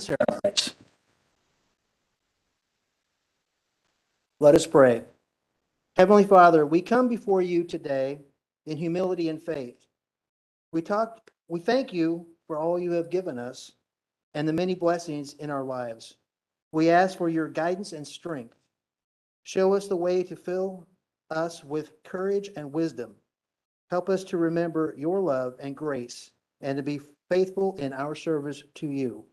ceremonies. Let us pray. Heavenly Father, we come before you today in humility and faith. We thank you for all you have given us and the many blessings in our lives. We ask for your guidance and strength. Show us the way to fill us with courage and wisdom. Help us to remember your love and grace and to be faithful in our service to you.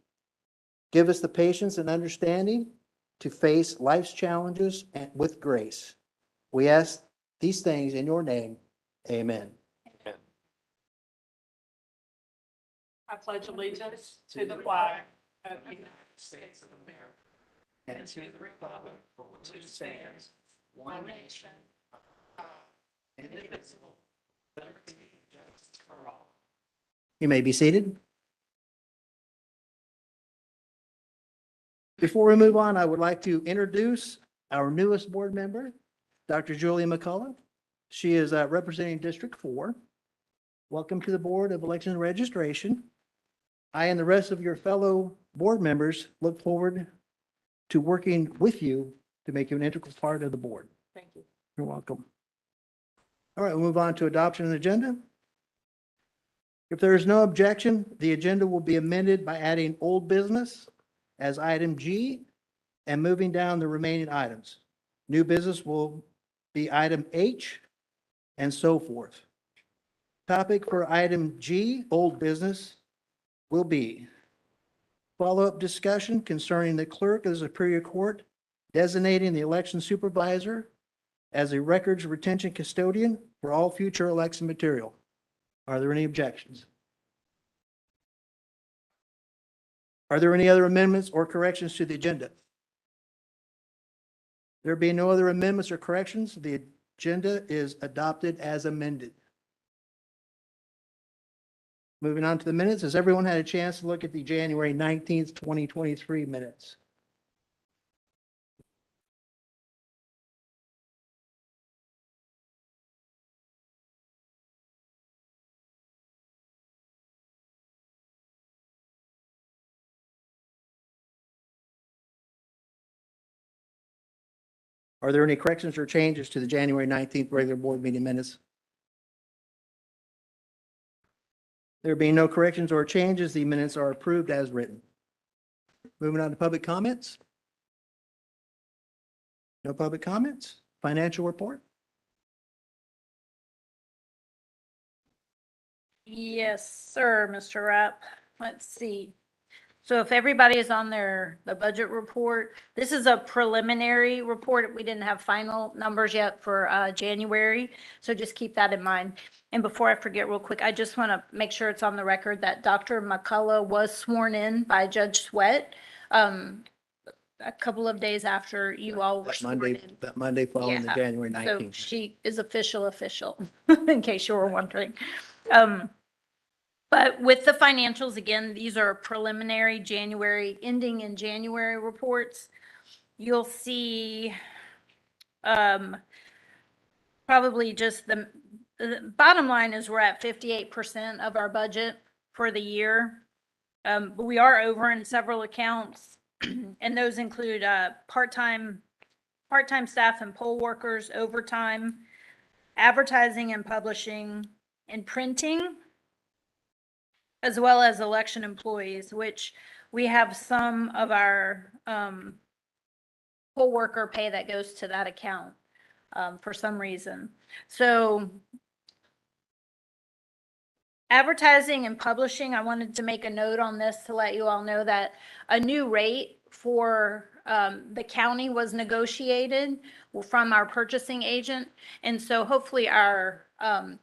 Give us the patience and understanding to face life's challenges and with grace. We ask these things in your name. Amen. I pledge allegiance to the flag of the United States of America and to the republic for which it stands, one nation, indivisible, with liberty and justice for all. You may be seated. Before we move on, I would like to introduce our newest board member, Dr. Julia McCullough. She is representing District 4. Welcome to the Board of Election and Registration. I and the rest of your fellow board members look forward to working with you to make you an integral part of the board. Thank you. You're welcome. All right, we'll move on to adoption of the agenda. If there is no objection, the agenda will be amended by adding old business as item G and moving down the remaining items. New business will be item H and so forth. Topic for item G, old business, will be follow-up discussion concerning the clerk of the Superior Court designating the election supervisor as a records retention custodian for all future election material. Are there any objections? Are there any other amendments or corrections to the agenda? There being no other amendments or corrections, the agenda is adopted as amended. Moving on to the minutes, has everyone had a chance to look at the January 19th, 2023 minutes? Are there any corrections or changes to the January 19th regular board meeting minutes? There being no corrections or changes, the minutes are approved as written. Moving on to public comments. No public comments. Financial report. Yes, sir, Mr. Rapp. Let's see. So if everybody is on the budget report, this is a preliminary report. We didn't have final numbers yet for January, so just keep that in mind. And before I forget real quick, I just want to make sure it's on the record that Dr. McCullough was sworn in by Judge Sweat a couple of days after you all were sworn in. That Monday following the Yeah. January So 19th. she is official, in case you were wondering. But with the financials, again, these are preliminary January, ending in January reports. You'll see probably just the bottom line is we're at 58% of our budget for the year. But we are over in several accounts, and those include part-time staff and poll workers, overtime, advertising and publishing, and printing, as well as election employees, which we have some of our poll worker pay that goes to that account for some reason. So advertising and publishing, I wanted to make a note on this to let you all know that a new rate for the county was negotiated from our purchasing agent. And so hopefully our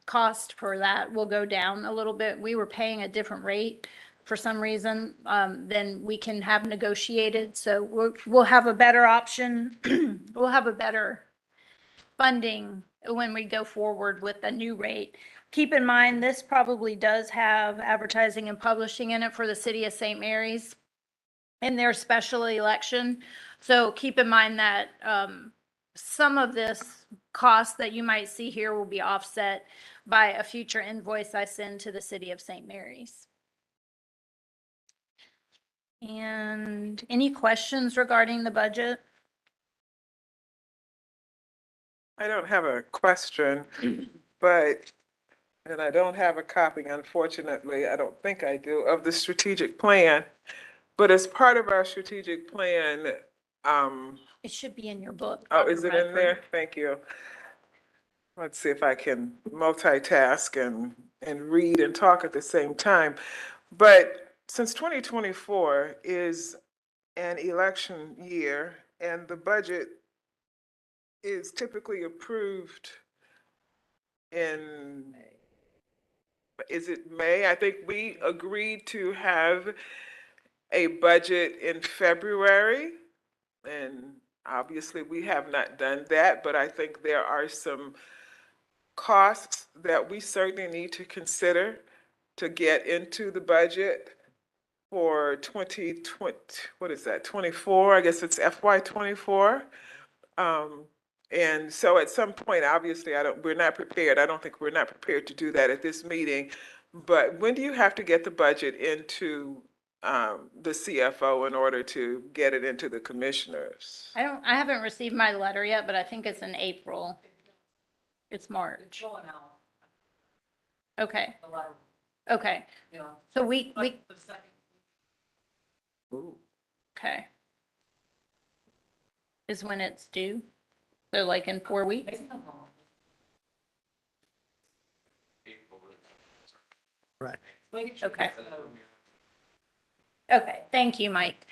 cost for that will go down a little bit. We were paying a different rate for some reason than we can have negotiated. So we'll have a better option. We'll have a better funding when we go forward with a new rate. Keep in mind, this probably does have advertising and publishing in it for the city of St. Mary's in their special election. So keep in mind that some of this cost that you might see here will be offset by a future invoice I send to the city of St. Mary's. And any questions regarding the budget? I don't have a question, but, and I don't have a copy, unfortunately, I don't think I do, of the strategic plan. But as part of our strategic plan, It should be in your book. oh, Dr. is it in Radford. there? Thank you. Let's see if I can multitask and read and talk at the same time. But since 2024 is an election year and the budget is typically approved in, is it May? I think we agreed to have a budget in February. And obviously, we have not done that, but I think there are some costs that we certainly need to consider to get into the budget for 2020, what is that, 24? I guess it's FY 24. And so at some point, obviously, we're not prepared. I don't think we're not prepared to do that at this meeting. But when do you have to get the budget into the CFO in order to get it into the commissioners? I haven't received my letter yet, but I think it's in April. It's March. Okay, okay. So okay. Is when it's due? So like in 4 weeks? Right. Okay. Okay, thank you, Mike.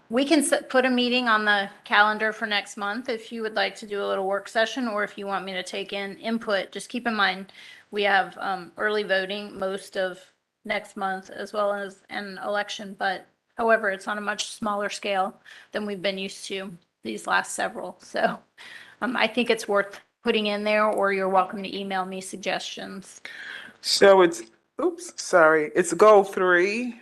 We can put a meeting on the calendar for next month if you would like to do a little work session, or if you want me to take in input. Just keep in mind, we have early voting most of next month as well as an election, but however, it's on a much smaller scale than we've been used to these last several. So I think it's worth putting in there, or you're welcome to email me suggestions. So it's, it's goal 3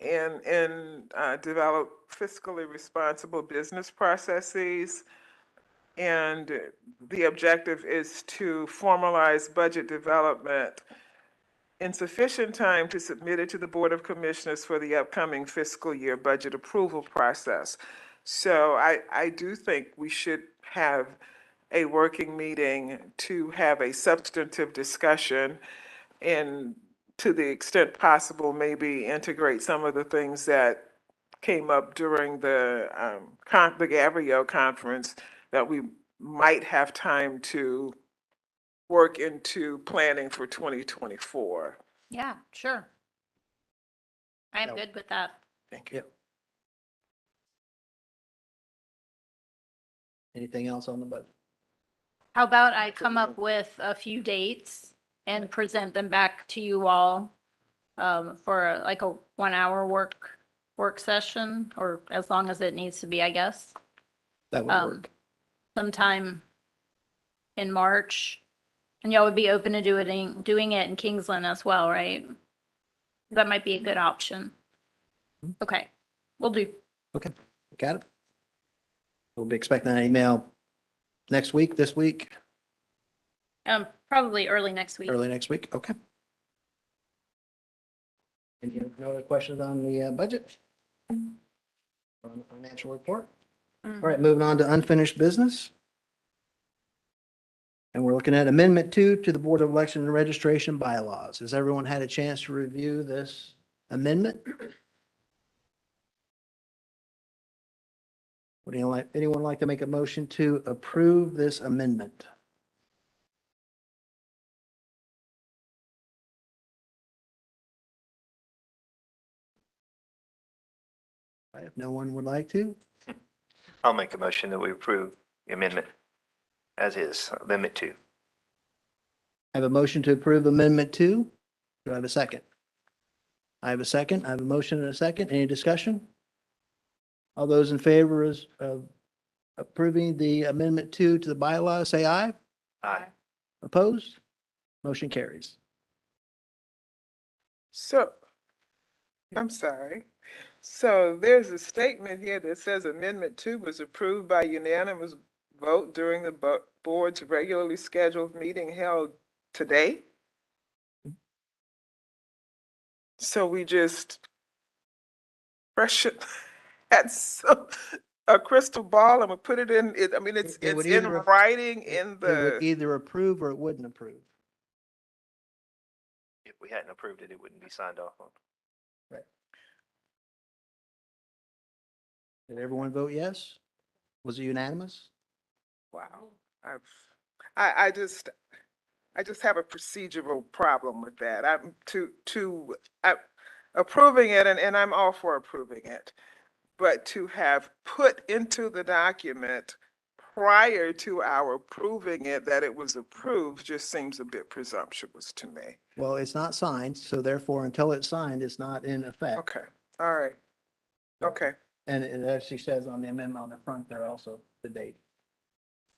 and develop fiscally responsible business processes. And the objective is to formalize budget development in sufficient time to submit it to the Board of Commissioners for the upcoming fiscal year budget approval process. So I do think we should have a working meeting to have a substantive discussion, and to the extent possible, maybe integrate some of the things that came up during the Gaviao conference that we might have time to work into planning for 2024. Yeah, sure. I am No. good with that. Thank you. Yep. Anything else on the budget? How about I come up with a few dates and present them back to you all for like a 1 hour work session, or as long as it needs to be, I guess, That would work. sometime in March. And y'all would be open to doing it in Kingsland as well, right? That might be a good option. Okay, we'll do. Got it? We'll be expecting an email next week, this week, Probably early next week. early next week. Okay. Any other questions on the budget? On the financial report? All right, moving on to unfinished business. And we're looking at Amendment 2 to the Board of Election and Registration bylaws. Has everyone had a chance to review this amendment? Would anyone like to make a motion to approve this amendment? All right, if no one would like to, I'll make a motion that we approve the amendment as is, Amendment 2. I have a motion to approve Amendment 2. Do I have a second? I have a second. I have a motion and a second. Any discussion? All those in favor of approving the Amendment 2 to the bylaw, say aye. Aye. Opposed? Motion carries. So, I'm sorry. So there's a statement here that says Amendment 2 was approved by unanimous vote during the board's regularly scheduled meeting held today. So we just fresh it, had some, a crystal ball and we put it in, I mean, it's It would in either- writing It in it would the, either approve or it wouldn't approve. If we hadn't approved it, it wouldn't be signed off on. Did everyone vote yes? Was it unanimous? wow. I just have a procedural problem with that. I'm approving it and I'm all for approving it. But to have put into the document prior to our approving it, that it was approved, just seems a bit presumptuous to me. Well, it's not signed, so therefore, until it's signed, it's not in effect. Okay, all right, okay, And it actually says on the amendment on the front there also, the date.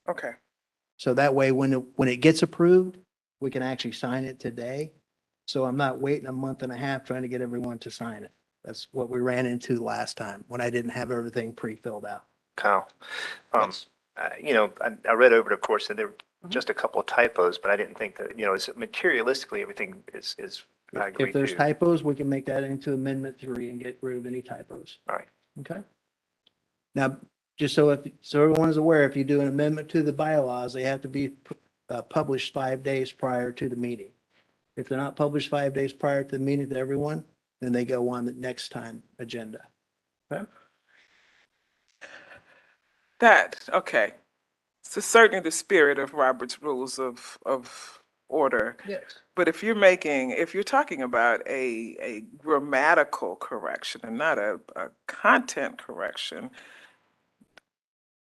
okay. So that way, when it gets approved, we can actually sign it today. So I'm not waiting a month and a half trying to get everyone to sign it. That's what we ran into last time when I didn't have everything pre-filled out. Kyle, Yes. I read over it, of course, and there were Mhm. just a couple of typos, but I didn't think that, it's materialistically, everything is, I agree If there's too. typos, we can make that into amendment 3 and get rid of any typos. All right. Okay? Now, just so everyone is aware, if you do an amendment to the bylaws, they have to be published 5 days prior to the meeting. If they're not published 5 days prior to the meeting to everyone, then they go on the next time agenda. Okay? Okay. So certainly the spirit of Robert's Rules of Order. Yes. But if you're talking about a grammatical correction and not a content correction,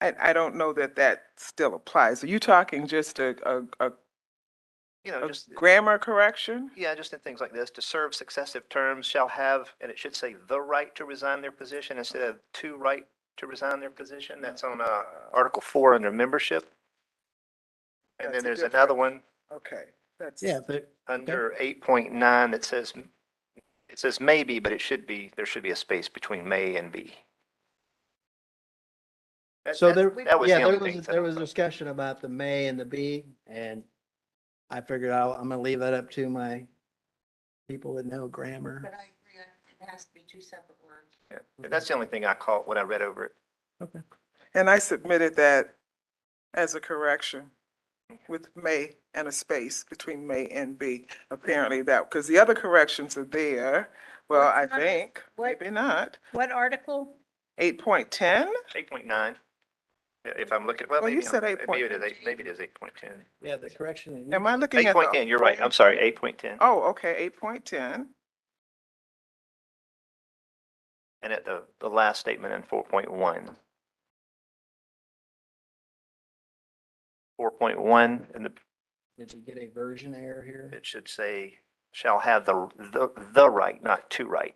I don't know that still applies. Are you talking just a Just, grammar correction? yeah, just in things like this, to serve successive terms shall have, and it should say the right to resign their position instead of to right to resign their position. That's on Article 4 under membership. And then That's a there's different- another one Okay, that's. Yeah, but under 8.9 that says, it says maybe, but there should be a space between may and be. so there, that was yeah, the there only was, thing. there was discussion about the may and the be, and I figured I'm gonna leave that up to my people that know grammar. But I agree, it has to be two separate words. Yeah, that's the only thing I caught when I read over it. Okay. And I submitted that as a correction with may and a space between may and be. Apparently that, because the other corrections are there. Well, I What's not- think, what- maybe not. What article? 8.10? 8.9, if I'm looking, well, Well, you maybe, said maybe 8.10. maybe it is 8.10. Yeah, the correction. Am I looking at? the- 8.10, you're right, I'm sorry, 8.10. Oh, okay, 8.10. And at the last statement in 4.1. 4.1, and Did you get a version error here? it should say, shall have the right, not to right.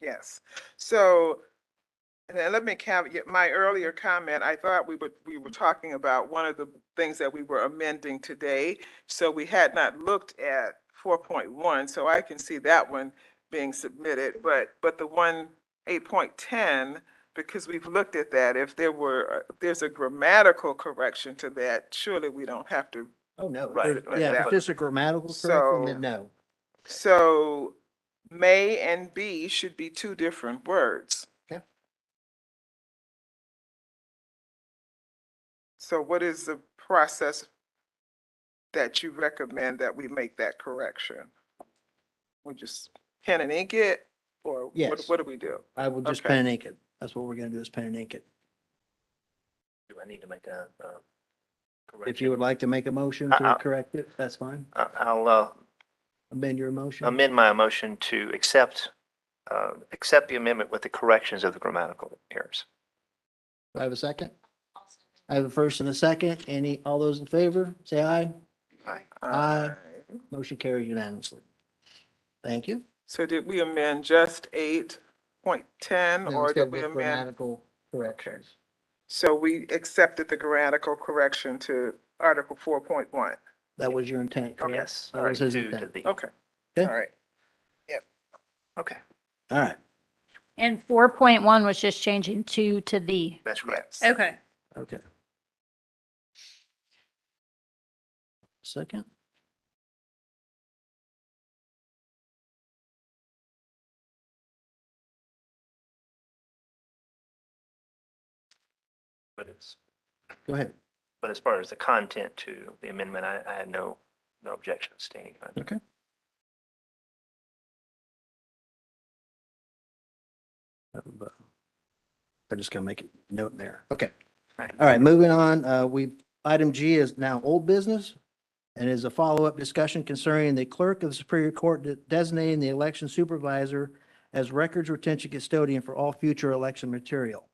Yes. So, and then let me caveat my earlier comment. I thought we were talking about one of the things that we were amending today. So we had not looked at 4.1, so I can see that one being submitted. But the one 8.10, because we've looked at that, if there's a grammatical correction to that, surely we don't have to. Oh, no. Right, If- right, Yeah, if that it's one. just a grammatical correction, then no. So may and be should be two different words. Okay. So what is the process that you recommend that we make that correction? We just pen and ink it, or Yes. what do we do? I will just Okay. pen and ink it. That's what we're gonna do is pen and ink it. Do I need to make a If correction? you would like to make a motion to I- correct it, that's fine. I'll Amend your motion. amend my motion to accept the amendment with the corrections of the grammatical errors. Do I have a second? I have a first and a second. All those in favor, say aye. Aye. Alright. Motion carries unanimously. Thank you. So did we amend just 8.10 Then or instead did we with amend? grammatical corrections. So we accepted the grammatical correction to Article 4.1. That was your intent, correct? Yes. That was his To intent. the, Okay, Okay. all right. okay, All right. And 4.1 was just changing to the. that's correct. Yes. Okay. Okay. Second. amendments. Go ahead. But as far as the content to the amendment, I had no objection standing on it. Okay. I'm just gonna make a note there. Okay. Right. All right, moving on. Item G is now old business and is a follow-up discussion concerning the clerk of the Superior Court designating the election supervisor as records retention custodian for all future election material.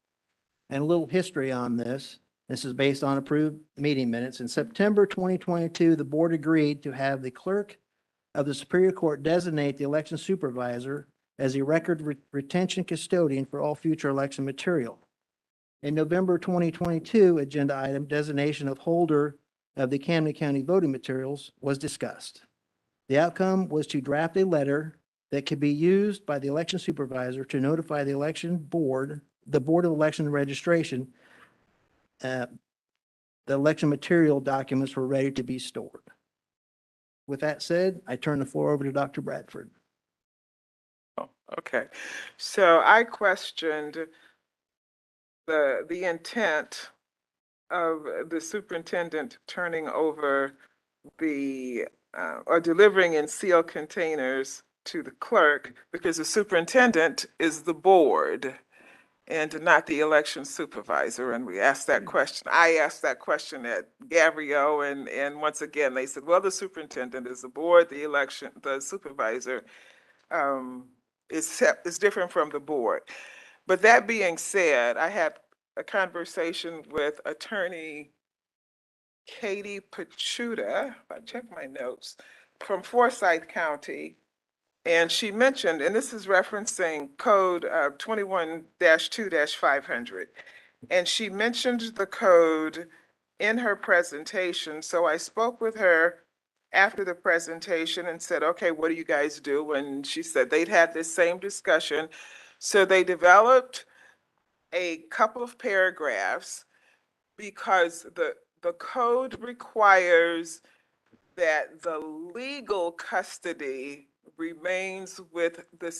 And a little history on this. This is based on approved meeting minutes. In September 2022, the board agreed to have the clerk of the Superior Court designate the election supervisor as a record retention custodian for all future election material. In November 2022, agenda item designation of holder of the Camden County voting materials was discussed. The outcome was to draft a letter that could be used by the election supervisor to notify the election board, the Board of Election Registration, the election material documents were ready to be stored. With that said, I turn the floor over to Dr. Bradford. Oh, okay. So I questioned the intent of the superintendent turning over or delivering in sealed containers to the clerk, because the superintendent is the board and not the election supervisor. And we asked that question. I asked that question at Gabrielle, and once again, they said, well, the superintendent is the board, the supervisor is different from the board. But that being said, I had a conversation with attorney Katie Pachuta, if I check my notes, from Forsyth County. And she mentioned, and this is referencing code 21-2-500. And she mentioned the code in her presentation. So I spoke with her after the presentation and said, okay, what do you guys do? And she said they'd had this same discussion. So they developed a couple of paragraphs because the code requires that the legal custody remains with the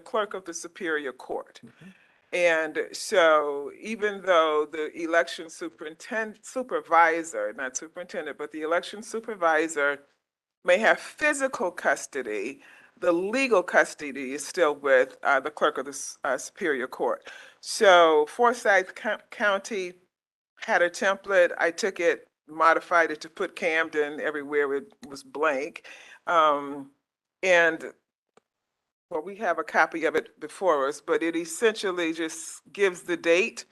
clerk of the Superior Court. And so even though the election supervisor, not superintendent, but the election supervisor may have physical custody, the legal custody is still with the clerk of the Superior Court. So Forsyth County had a template. I took it, modified it to put Camden everywhere it was blank. And well, we have a copy of it before us, but it essentially just gives the date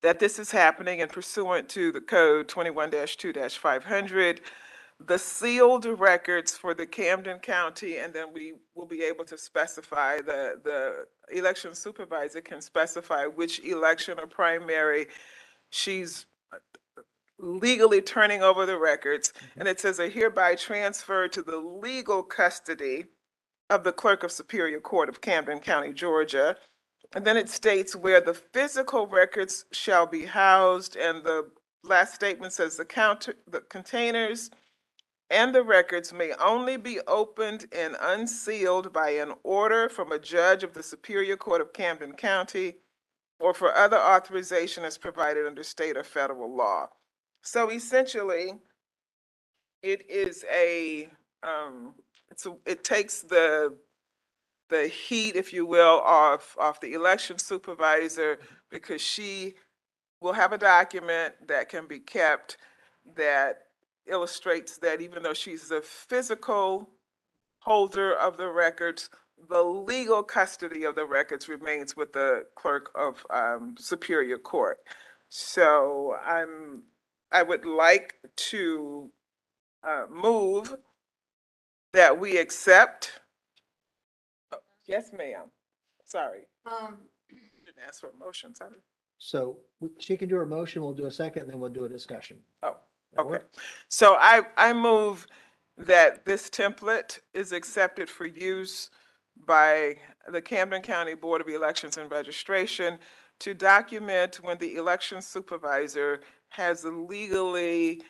that this is happening and pursuant to the code 21-2-500, the sealed records for the Camden County, and then we will be able to specify, the election supervisor can specify which election or primary she's legally turning over the records. And it says are hereby transferred to the legal custody of the clerk of Superior Court of Camden County, Georgia. And then it states where the physical records shall be housed. And the last statement says the containers and the records may only be opened and unsealed by an order from a judge of the Superior Court of Camden County or for other authorization as provided under state or federal law. So essentially, it is it takes the heat, if you will, off the election supervisor, because she will have a document that can be kept that illustrates that even though she's the physical holder of the records, the legal custody of the records remains with the clerk of Superior Court. So I would like to move that we accept. Oh, yes, ma'am. Sorry. Didn't ask for a motion, sorry. So she can do her motion, we'll do a second, and then we'll do a discussion. Oh, That okay. work? So I move that this template is accepted for use by the Camden County Board of Elections and Registration to document when the election supervisor has legally,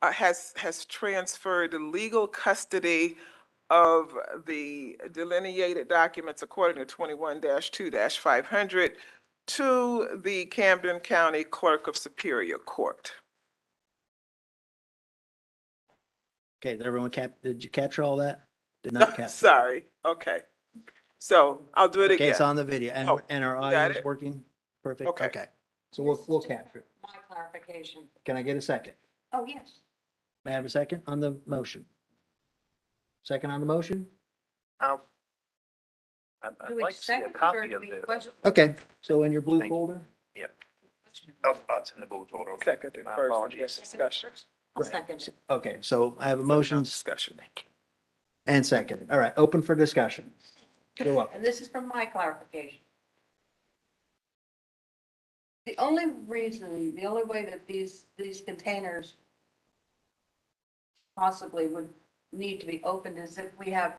has transferred the legal custody of the delineated documents according to 21-2-500 to the Camden County Clerk of Superior Court. Okay, did everyone did you capture all that? Did not capture. Sorry, okay. So I'll do it Okay, it's again. on the video Oh, and our you audio got is it? working? Perfect, Okay. okay. So we'll capture it. My clarification. Can I get a second? Oh, yes. May I have a second on the motion? Second on the motion? I'd Do we like to see a second or copy do of we this. question? Okay, so in your blue Thank you. folder? Oh, it's in the blue folder. Okay. Seconded My first, apologies. discussion. I'll second it. Okay, so I have a motion Discussion. and second. All right, open for discussion. You're welcome. And this is from my clarification. The only reason, the only way that these containers possibly would need to be opened is if we have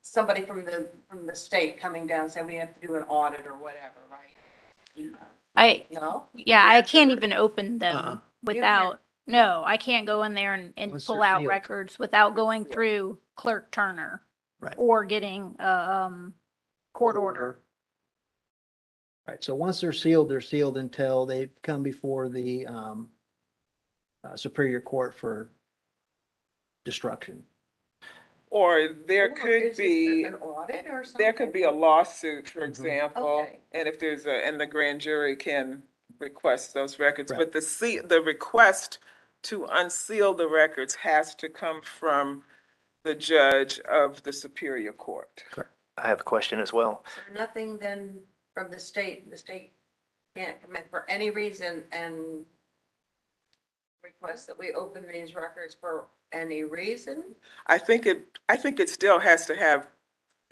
somebody from the state coming down, saying we have to do an audit or whatever, right? No? Yeah, I can't even open Uh-uh. them without, no, I can't go in there and Once pull they're out sealed. records without going through Clerk Turner. Right. Or getting a, court order. Right, so once they're sealed until they come before the Superior Court for destruction. Or there Or could is it be, an audit or something? there could be a lawsuit, for Mhm. example, Okay. and if there's and the grand jury can request those records. Right. But the request to unseal the records has to come from the judge of the Superior Court. I have a question as well. So nothing then from the state can't come in for any reason and request that we open these records for any reason? I think it still has to have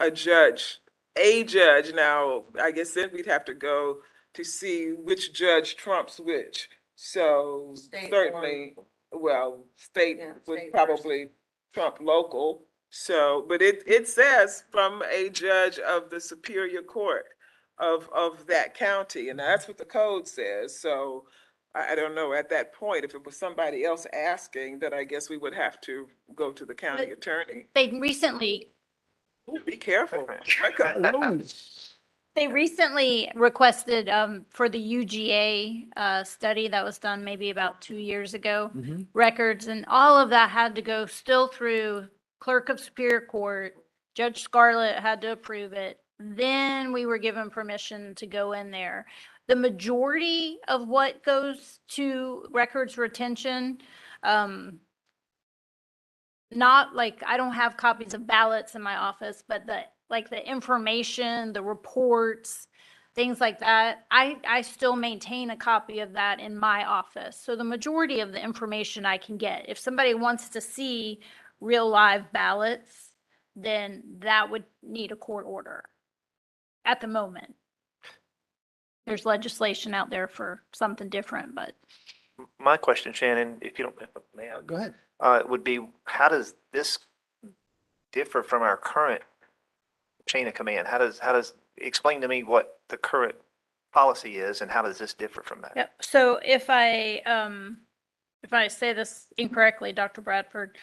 a judge. Now, I guess then we'd have to go to see which judge trumps which. So State or certainly, well, state Yeah, would state probably trump local. So, but it says from a judge of the Superior Court of that county, and that's what the code says. So I don't know, at that point, if it was somebody else asking, then I guess we would have to go to the county But- attorney. They recently, Ooh, be careful. they recently requested, for the UGA, study that was done maybe about 2 years ago, Mhm. records, and all of that had to go still through Clerk of Superior Court. Judge Scarlett had to approve it. Then we were given permission to go in there. The majority of what goes to records retention, not like, I don't have copies of ballots in my office, but the information, the reports, things like that, I still maintain a copy of that in my office. So the majority of the information I can get. If somebody wants to see real live ballots, then that would need a court order at the moment. There's legislation out there for something different, but My question, Shannon, if you don't, may I? Go ahead. Would be, how does this differ from our current chain of command? How does, explain to me what the current policy is and how does this differ from that? Yep. So if I say this incorrectly, Dr. Bradford,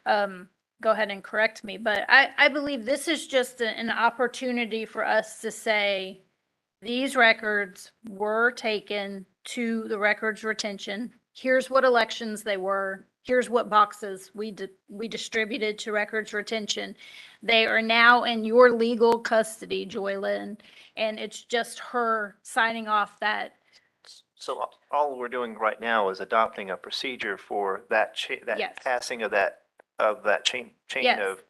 go ahead and correct me. But I believe this is just an opportunity for us to say, these records were taken to the records retention. Here's what elections they were. Here's what boxes we distributed to records retention. They are now in your legal custody, Joylyn, and it's just her signing off that. So all we're doing right now is adopting a procedure for that Yes. passing of that chain Yes. of,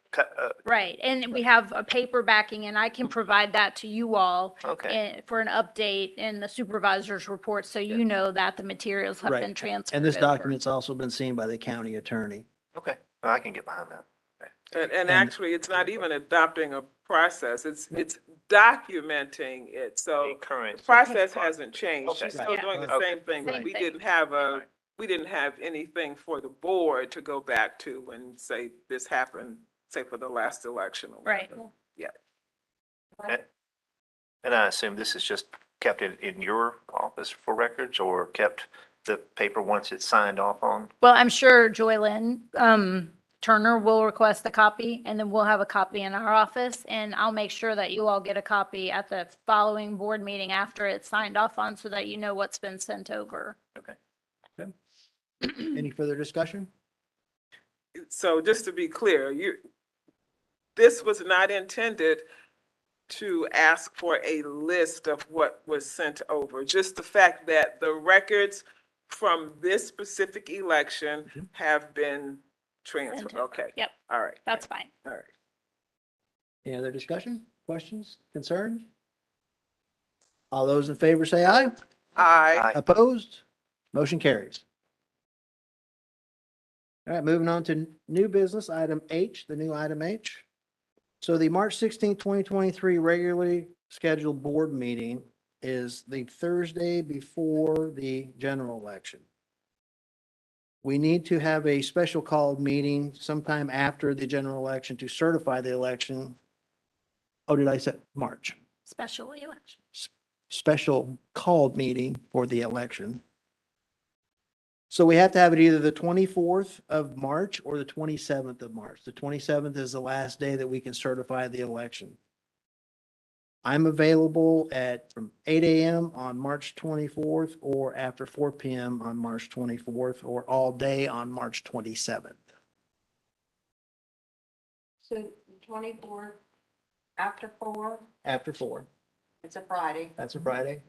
Right, and we have a paper backing, and I can provide that to you all okay. for an update in the supervisor's report, so you know that the materials have Right. been transferred And this over. document's also been seen by the county attorney. Okay, well, I can get behind that. And actually, it's not even adopting a process, it's documenting it, A so current. the process hasn't changed. Okay. She's still Yeah. doing the Okay. same thing, but Same we thing. didn't have anything for the board to go back to and say this happened, say for the last election. or Right. whatever. And I assume this is just kept in your office for records or kept the paper once it's signed off on? Well, I'm sure Joylyn, Turner will request a copy, and then we'll have a copy in our office, and I'll make sure that you all get a copy at the following board meeting after it's signed off on, so that you know what's been sent over. Any further discussion? So just to be clear, this was not intended to ask for a list of what was sent over. Just the fact that the records from this specific election have been transferred. Sent over. Okay. Yep, All right. that's fine. All right. Any other discussion, questions, concerns? All those in favor say aye. Aye. Opposed? Motion carries. All right, moving on to new business, item H, the new item H. So the March 16th, 2023 regularly scheduled board meeting is the Thursday before the general election. We need to have a special called meeting sometime after the general election to certify the election. Oh, did I say March? Special election. Special called meeting for the election. So we have to have it either the 24th of March or the 27th of March. The 27th is the last day that we can certify the election. I'm available from 8 a.m. on March 24th or after 4 p.m. on March 24th or all day on March 27th. So 24th, after 4, After 4, it's a Friday. that's a Friday.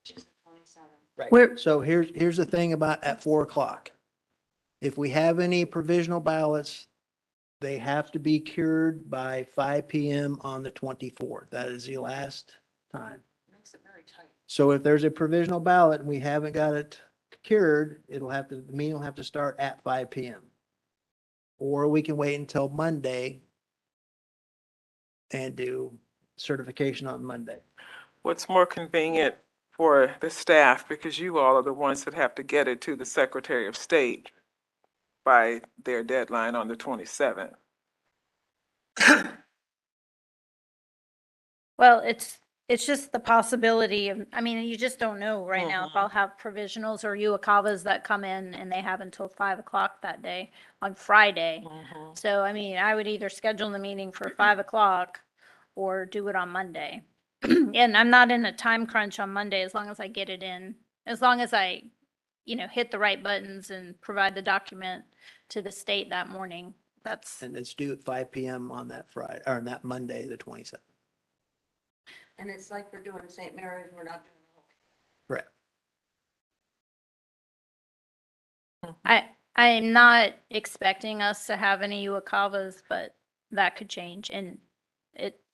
Which is the 27th. Right. Where- So here's the thing about at 4 o'clock. If we have any provisional ballots, they have to be cured by 5 p.m. on the 24th. That is the last time. Makes it very tight. So if there's a provisional ballot and we haven't got it cured, the meeting will have to start at 5 p.m. Or we can wait until Monday and do certification on Monday. What's more convenient for the staff, because you all are the ones that have to get it to the Secretary of State by their deadline on the 27th. Well, it's just the possibility of, I mean, you just don't know right now if Mhm. I'll have provisionals or UOCAVAs that come in and they have until 5 o'clock that day on Friday. So, I mean, I would either schedule the meeting for 5 o'clock or do it on Monday. And I'm not in a time crunch on Monday as long as I get it in, as long as I, hit the right buttons and provide the document to the state that morning. That's, And it's due at 5 p.m. on that Friday, or on that Monday, the 27th. And it's like we're doing St. Mary's, we're not doing. Correct. I'm not expecting us to have any UOCAVAs, but that could change. And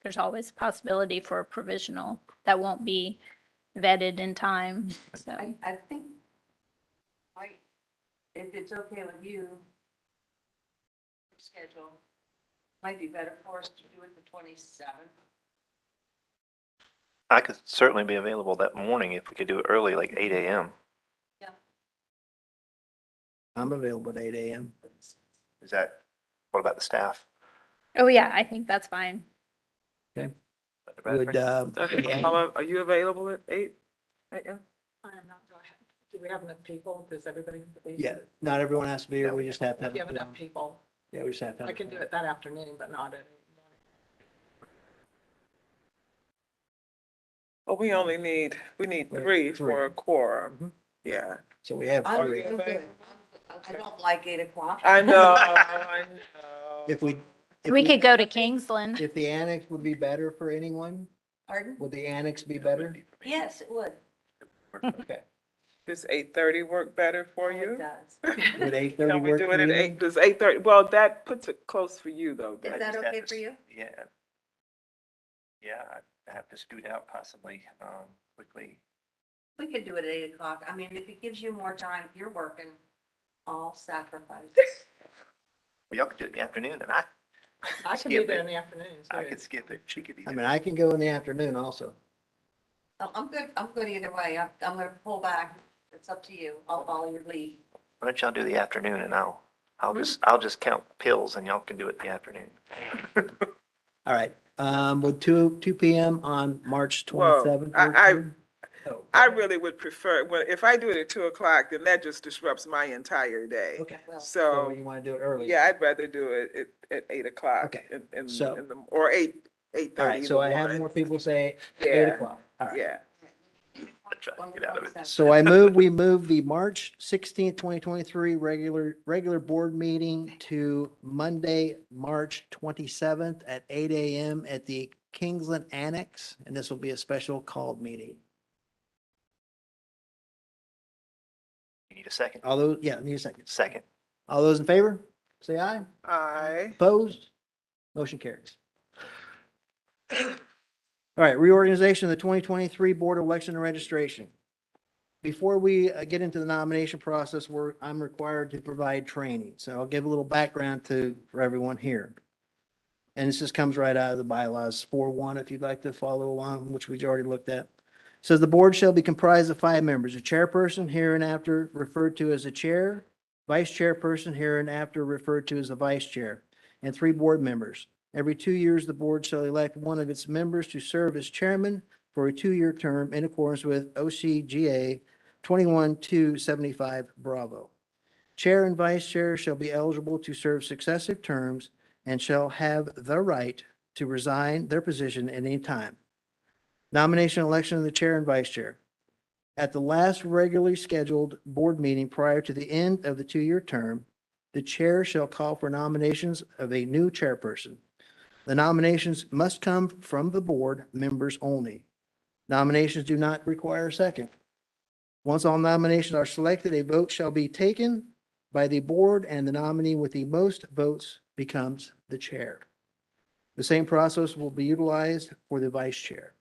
there's always a possibility for a provisional that won't be vetted in time. So, I think, if it's okay with you, schedule, might be better for us to do it the 27th. I could certainly be available that morning if we could do it early, like 8 a.m. I'm available at 8 a.m. Is that, what about the staff? oh yeah, I think that's fine. Would, Dr. Paula, are you available at 8 a.m.? I am not, do we have enough people? Does everybody? yeah, not everyone has to be here. We just have to have. If you have enough people, Yeah, we just have to have. I can do it that afternoon, but not at. Well, we need Right, 3 for a quorum. Mhm. Yeah. So we have I'm three. good. I don't like 8 o'clock. I know, I know. If we. if We could go to Kingsland. If the annex would be better for anyone, Pardon? would the annex be better? Yes, it would. Okay. Does 8:30 work better for It you? does. Would 8:30 Can we work do for it at you? 8? Does 8:30, well, that puts it close for you though. Is I that just have okay to for you? Yeah. Yeah, I have to scoot out possibly, quickly. We could do it at 8 o'clock. I mean, if it gives you more time, if you're working, I'll sacrifice. Well, y'all could do it in the afternoon and I I can be skip there it. in the afternoon. I too. could skip it. She could be I there. mean, I can go in the afternoon also. I'm good either way. I'm gonna pull back. It's up to you. I'll follow your lead. Why don't y'all do the afternoon and I'll Hmm? I'll just count pills and y'all can do it in the afternoon. All right, would 2 p.m. on March Whoa, 27th? work I- for you? I really would prefer, well, if I do it at 2 o'clock, then that just disrupts my entire day. Okay. So So, you want to do it early? yeah, I'd rather do it at 8 o'clock. Okay. In So- the, or 8:30. All right, so I have more people say 8 Yeah. o'clock. All right. Yeah. Try to get out of it. So we move the March 16th, 2023 regular board meeting to Monday, March 27th at 8 a.m. at the Kingsland Annex, and this will be a special called meeting. You need a second? All those, yeah, need a second. Second. All those in favor, say aye. Aye. Opposed? Motion carries. All right, reorganization of the 2023 Board of Election and Registration. Before we get into the nomination process, I'm required to provide training. So I'll give a little background for everyone here. And this just comes right out of the bylaws, 4.1, if you'd like to follow along, which we've already looked at. Says the board shall be comprised of 5 members, a chairperson hereinafter referred to as a chair, vice chairperson hereinafter referred to as a vice chair, and 3 board members. Every 2 years, the board shall elect one of its members to serve as chairman for a 2-year term in accordance with OCGA 21-275 Bravo. Chair and vice chair shall be eligible to serve successive terms and shall have the right to resign their position at any time. Nomination and election of the chair and vice chair. At the last regularly scheduled board meeting prior to the end of the 2-year term, the chair shall call for nominations of a new chairperson. The nominations must come from the board members only. Nominations do not require a second. Once all nominations are selected, a vote shall be taken by the board and the nominee with the most votes becomes the chair. The same process will be utilized for the vice chair.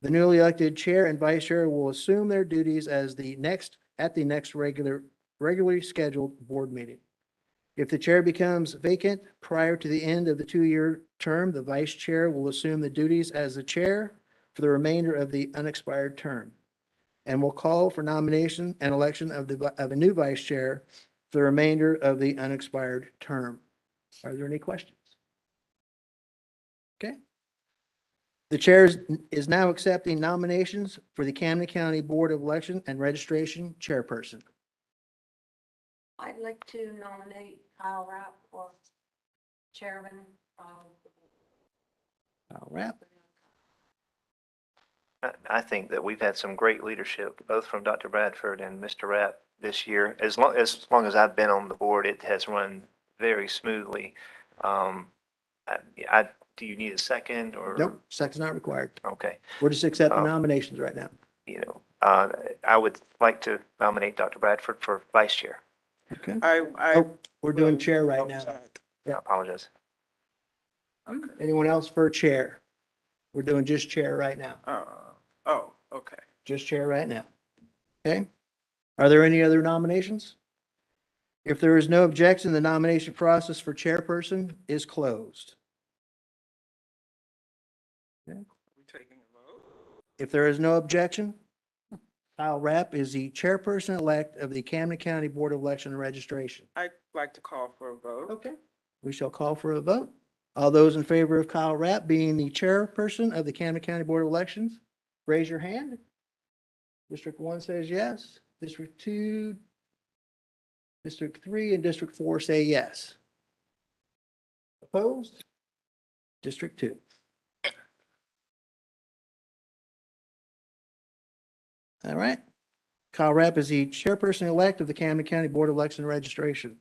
The newly elected chair and vice chair will assume their duties at the next regularly scheduled board meeting. If the chair becomes vacant prior to the end of the 2-year term, the vice chair will assume the duties as the chair for the remainder of the unexpired term and will call for nomination and election of a new vice chair for the remainder of the unexpired term. Are there any questions? Okay. The chair is now accepting nominations for the Camden County Board of Election and Registration chairperson. I'd like to nominate Kyle Rapp for chairman. I'll wrap. I think that we've had some great leadership, both from Dr. Bradford and Mr. Rapp this year. As long as I've been on the board, it has run very smoothly. Do you need a second or? Nope, second's not required. Okay. We're just accepting nominations right now. I would like to nominate Dr. Bradford for vice chair. Okay. I. We're doing chair right now. I apologize. Anyone else for chair? We're doing just chair right now. Okay. Just chair right now. Okay. Are there any other nominations? If there is no objection, the nomination process for chairperson is closed. Okay. Are we taking a vote? If there is no objection, Kyle Rapp is the chairperson-elect of the Camden County Board of Election and Registration. I'd like to call for a vote. Okay. We shall call for a vote. All those in favor of Kyle Rapp being the chairperson of the Camden County Board of Elections, raise your hand. District 1 says yes. District 2, District 3, and District 4 say yes. Opposed? District 2. All right. Kyle Rapp is the chairperson-elect of the Camden County Board of Election and Registration.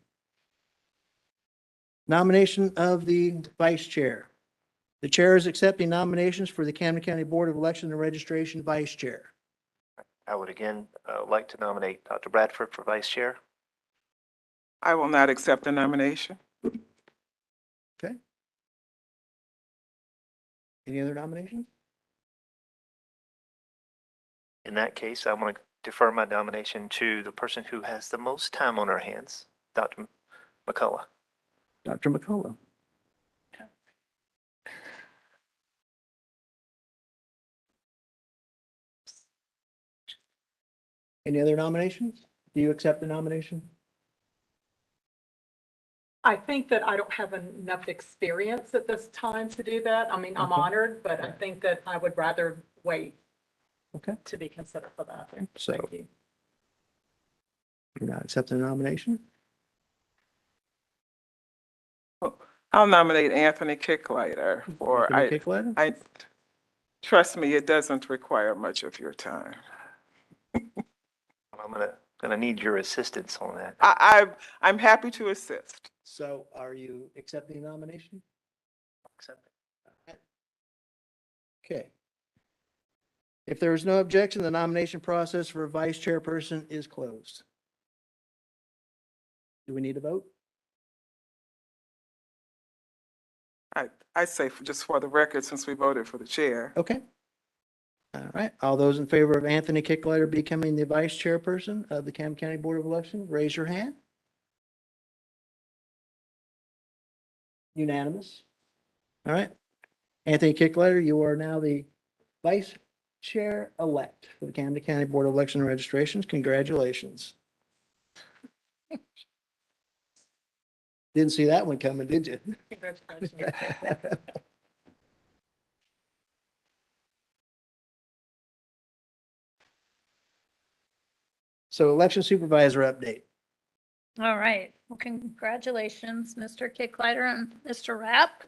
Nomination of the vice chair. The chair is accepting nominations for the Camden County Board of Election and Registration vice chair. I would again like to nominate Dr. Bradford for vice chair. I will not accept the nomination. Okay. Any other nominations? In that case, I want to defer my nomination to the person who has the most time on her hands, Dr. McCullough. Dr. McCullough. Any other nominations? Do you accept the nomination? I think that I don't have enough experience at this time to do that. I mean, I'm Okay. honored, but I think that I would rather wait. Okay. to be considered for that. So- Thank you. You're not accepting the nomination? I'll nominate Anthony Kicklighter, or Anthony Kicklighter? I, trust me, it doesn't require much of your time. I'm gonna need your assistance on that. I'm happy to assist. So are you accepting the nomination? Accept it. Okay. If there is no objection, the nomination process for vice chairperson is closed. Do we need a vote? I say just for the record, since we voted for the chair. Okay. All right. All those in favor of Anthony Kicklighter becoming the vice chairperson of the Camden County Board of Elections, raise your hand. Unanimous. All right. Anthony Kicklighter, you are now the vice chair-elect for the Camden County Board of Election and Registrations. Congratulations. Didn't see that one coming, did you? Congratulations. So election supervisor update. All right. Well, congratulations, Mr. Kicklighter and Mr. Rapp.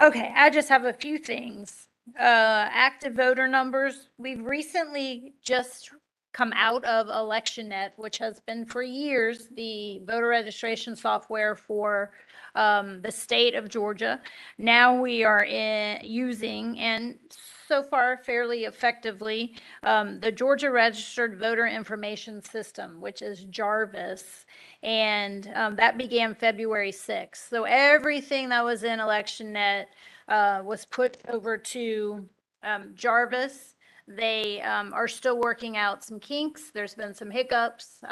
Okay, I just have a few things. Active voter numbers. We've recently just come out of ElectionNet, which has been for years the voter registration software for the state of Georgia. Now we are using, and so far fairly effectively, the Georgia Registered Voter Information System, which is JARVIS. And that began February 6th. So everything that was in ElectionNet was put over to JARVIS. They are still working out some kinks. There's been some hiccups.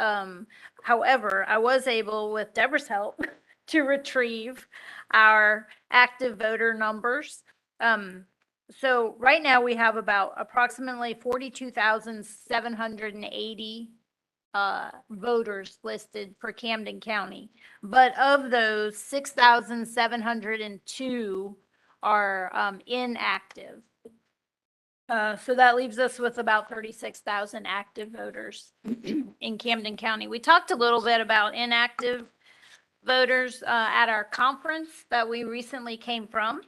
However, I was able, with Deborah's help, to retrieve our active voter numbers. So right now we have about approximately 42,780 voters listed for Camden County. But of those, 6,702 are inactive. So that leaves us with about 36,000 active voters in Camden County. We talked a little bit about inactive voters at our conference that we recently came from.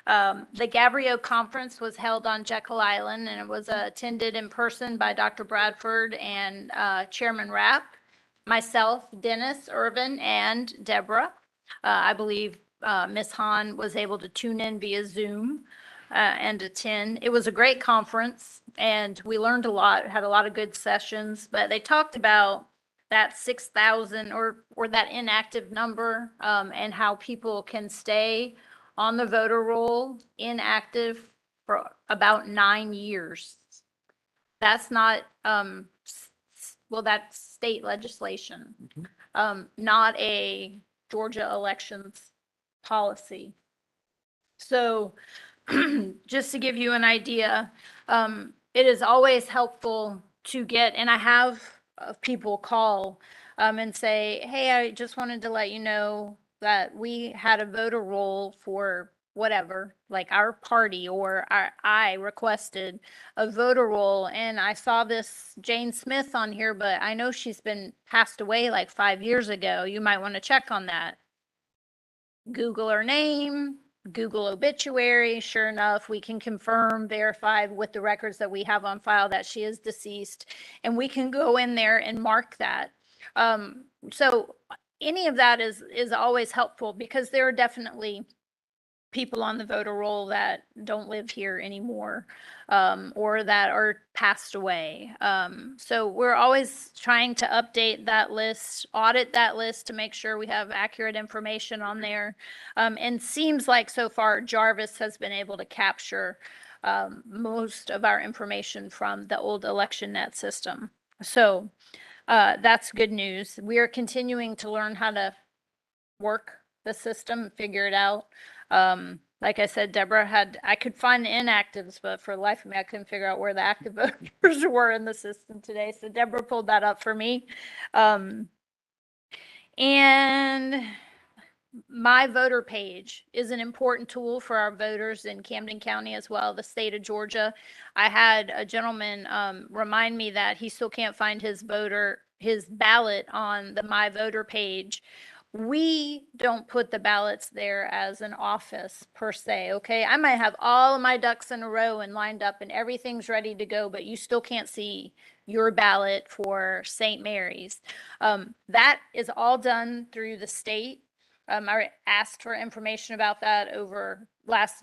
The Gabrielle Conference was held on Jekyll Island, and it was attended in person by Dr. Bradford and Chairman Rapp, myself, Dennis, Irvin, and Deborah. I believe Ms. Hahn was able to tune in via Zoom and attend. It was a great conference, and we learned a lot, had a lot of good sessions, but they talked about that 6,000 or that inactive number and how people can stay on the voter roll inactive for about 9 years. That's not, well, that's state legislation, not a Georgia elections policy. So just to give you an idea, it is always helpful to get, and I have people call and say, hey, I just wanted to let you know that we had a voter roll for whatever, like our party, or I requested a voter roll, and I saw this Jane Smith on here, but I know she's been passed away like 5 years ago. You might want to check on that. Google her name, Google obituary. Sure enough, we can confirm, verify with the records that we have on file that she is deceased, and we can go in there and mark that. So any of that is always helpful, because there are definitely people on the voter roll that don't live here anymore, or that are passed away. So we're always trying to update that list, audit that list to make sure we have accurate information on there. And seems like so far Jarvis has been able to capture most of our information from the old ElectionNet system. So that's good news. We are continuing to learn how to work the system, figure it out. Like I said, Deborah I could find the inactives, but for the life of me, I couldn't figure out where the active voters were in the system today. So Deborah pulled that up for me. And My voter page is an important tool for our voters in Camden County as well, the state of Georgia. I had a gentleman remind me that he still can't find his ballot on the My Voter page. We don't put the ballots there as an office per se, okay? I might have all of my ducks in a row and lined up and everything's ready to go, but you still can't see your ballot for St. Mary's. That is all done through the state. I asked for information about that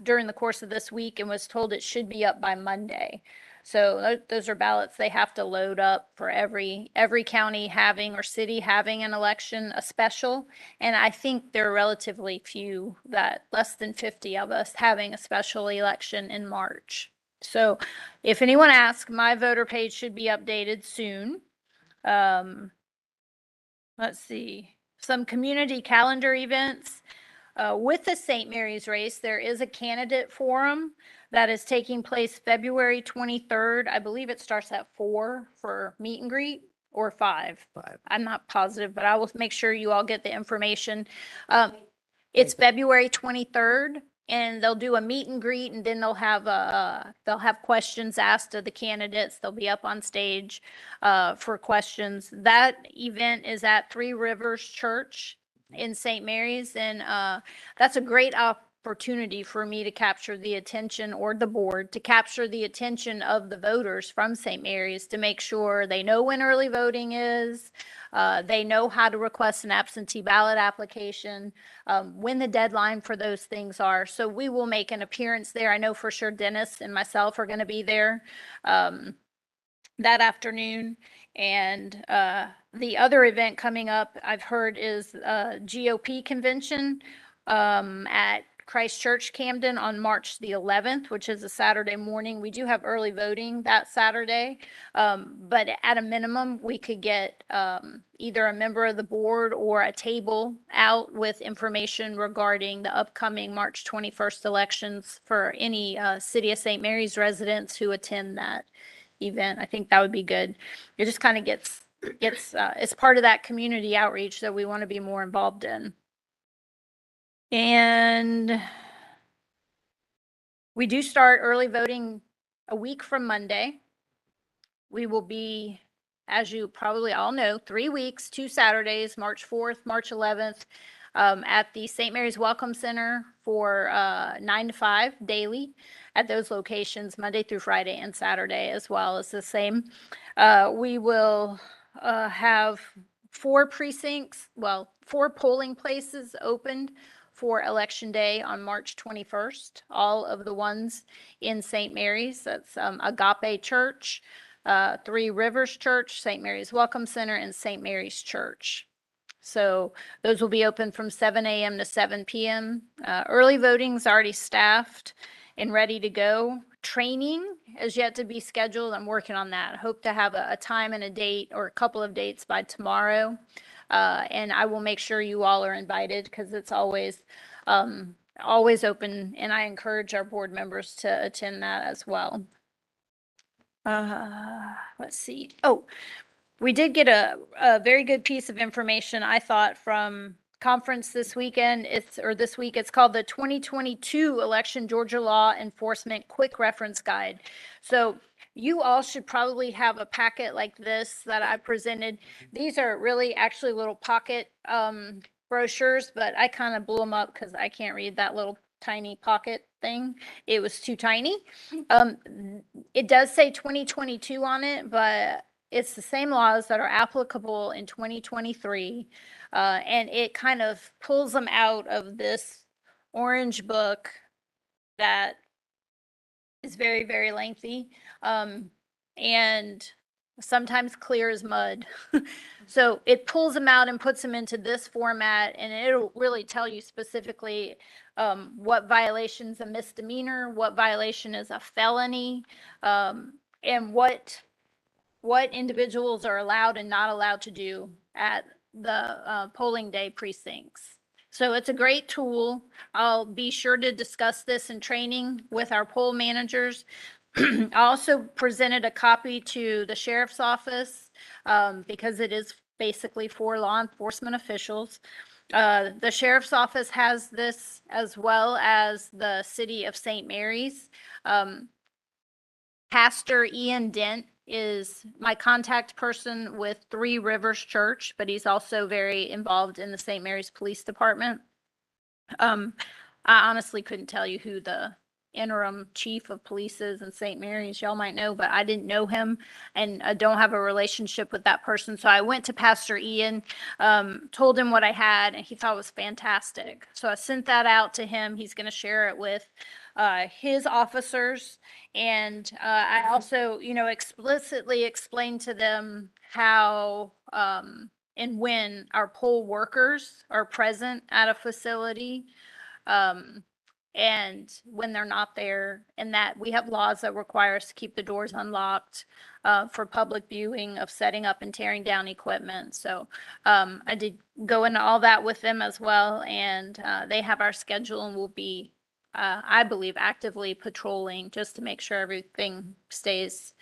during the course of this week and was told it should be up by Monday. So those are ballots they have to load up for every county having or city having an election, a special. And I think there are relatively few, that less than 50 of us having a special election in March. So if anyone asks, my voter page should be updated soon. Let's see, some community calendar events. With the St. Mary's race, there is a candidate forum that is taking place February 23rd. I believe it starts at 4 for meet and greet, or 5. 5. I'm not positive, but I will make sure you all get the information. It's February 23rd, and they'll do a meet and greet, and then they'll have questions asked of the candidates. They'll be up on stage for questions. That event is at Three Rivers Church in St. Mary's, and that's a great opportunity for me to capture the attention, or the board to capture the attention of the voters from St. Mary's, to make sure they know when early voting is, they know how to request an absentee ballot application, when the deadline for those things are. So we will make an appearance there. I know for sure Dennis and myself are going to be there that afternoon. And the other event coming up, I've heard, is GOP convention at Christ Church Camden on March the 11th, which is a Saturday morning. We do have early voting that Saturday, but at a minimum, we could get either a member of the board or a table out with information regarding the upcoming March 21st elections for any City of St. Mary's residents who attend that event. I think that would be good. It just kind of gets it's part of that community outreach that we want to be more involved in. And we do start early voting a week from Monday. We will be, as you probably all know, 3 weeks, 2 Saturdays, March 4th, March 11th, at the St. Mary's Welcome Center for 9 to 5 daily at those locations, Monday through Friday and Saturday as well as the same. We will have 4 polling places opened for Election Day on March 21st. All of the ones in St. Mary's. That's Agape Church, Three Rivers Church, St. Mary's Welcome Center, and St. Mary's Church. So those will be open from 7 a.m. to 7 p.m. Early voting is already staffed and ready to go. Training is yet to be scheduled. I'm working on that. I hope to have a time and a date, or a couple of dates, by tomorrow. And I will make sure you all are invited, because it's always open, and I encourage our board members to attend that as well. Let's see. Oh, we did get a very good piece of information, I thought, from conference this weekend. This week. It's called the 2022 Election Georgia Law Enforcement Quick Reference Guide. So you all should probably have a packet like this that I presented. These are really actually little pocket brochures, but I kind of blew them up because I can't read that little tiny pocket thing. It was too tiny. It does say 2022 on it, but it's the same laws that are applicable in 2023. And it kind of pulls them out of this orange book that is very, very lengthy, and sometimes clear as mud. So it pulls them out and puts them into this format, and it'll really tell you specifically what violation's a misdemeanor, what violation is a felony, and what individuals are allowed and not allowed to do at the polling day precincts. So it's a great tool. I'll be sure to discuss this in training with our poll managers. I also presented a copy to the sheriff's office because it is basically for law enforcement officials. The sheriff's office has this as well as the city of St. Mary's. Pastor Ian Dent is my contact person with Three Rivers Church, but he's also very involved in the St. Mary's Police Department. I honestly couldn't tell you who the interim chief of police is in St. Mary's. Y'all might know, but I didn't know him and I don't have a relationship with that person. So I went to Pastor Ian, told him what I had, and he thought it was fantastic. So I sent that out to him. He's going to share it with his officers. And I also, explicitly explained to them how and when our poll workers are present at a facility. And when they're not there, and that we have laws that require us to keep the doors unlocked for public viewing of setting up and tearing down equipment. So I did go into all that with them as well, and they have our schedule and will be, I believe, actively patrolling just to make sure everything stays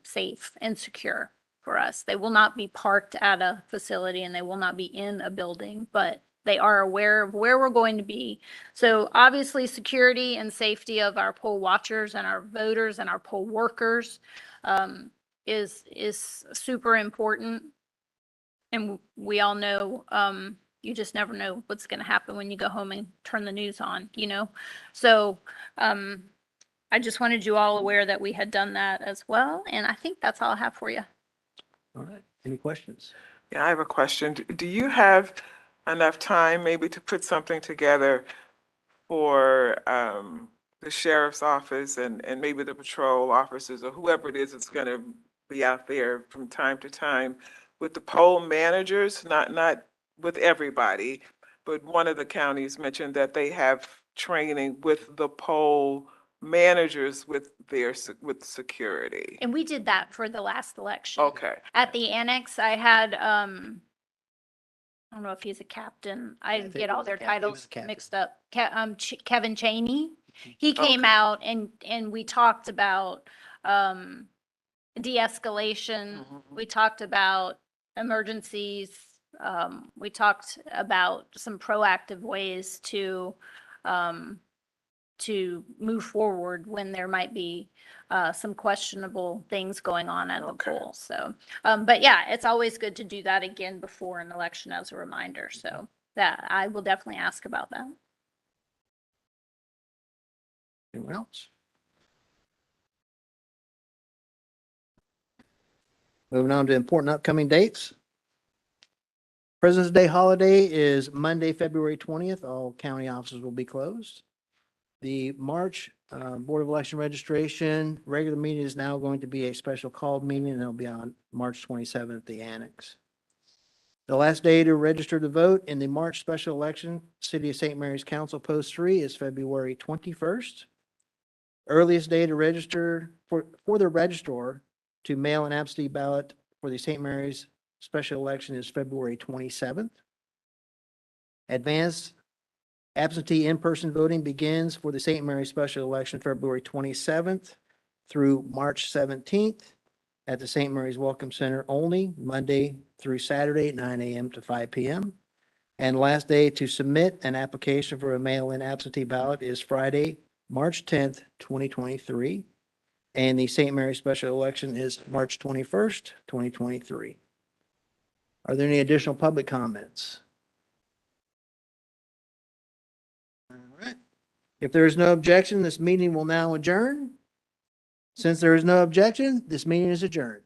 safe and secure for us. They will not be parked at a facility and they will not be in a building, but they are aware of where we're going to be. So obviously, security and safety of our poll watchers and our voters and our poll workers is super important. And we all know you just never know what's going to happen when you go home and turn the news on, So I just wanted you all aware that we had done that as well. And I think that's all I have for you. All right. Any questions? Yeah, I have a question. Do you have enough time maybe to put something together for the sheriff's office and maybe the patrol officers or whoever it is that's going to be out there from time to time with the poll managers, not with everybody, but one of the counties mentioned that they have training with the poll managers with with security. And we did that for the last election. Okay. At the annex, I had, I don't know if he's a captain. I think get he all was a their captain. He was titles a captain. mixed up. Kevin Cheney. He came Okay. out and we talked about, de-escalation. We talked about emergencies. We talked about some proactive ways to move forward when there might be some questionable things going on at the Okay. poll. So, but yeah, it's always good to do that again before an election as a reminder. So that I will definitely ask about that. Anyone else? Moving on to important upcoming dates. President's Day holiday is Monday, February 20th. All county offices will be closed. The March Board of Election Registration regular meeting is now going to be a special called meeting, and it'll be on March 27th at the annex. The last day to register to vote in the March special election, City of St. Mary's Council Post 3 is February 21st. Earliest day to register for the registrar to mail an absentee ballot for the St. Mary's special election is February 27th. Advanced absentee in-person voting begins for the St. Mary's special election February 27th through March 17th at the St. Mary's Welcome Center only, Monday through Saturday, 9 a.m. to 5 p.m. And last day to submit an application for a mail-in absentee ballot is Friday, March 10th, 2023. And the St. Mary's special election is March 21st, 2023. Are there any additional public comments? All right. If there is no objection, this meeting will now adjourn. Since there is no objection, this meeting is adjourned.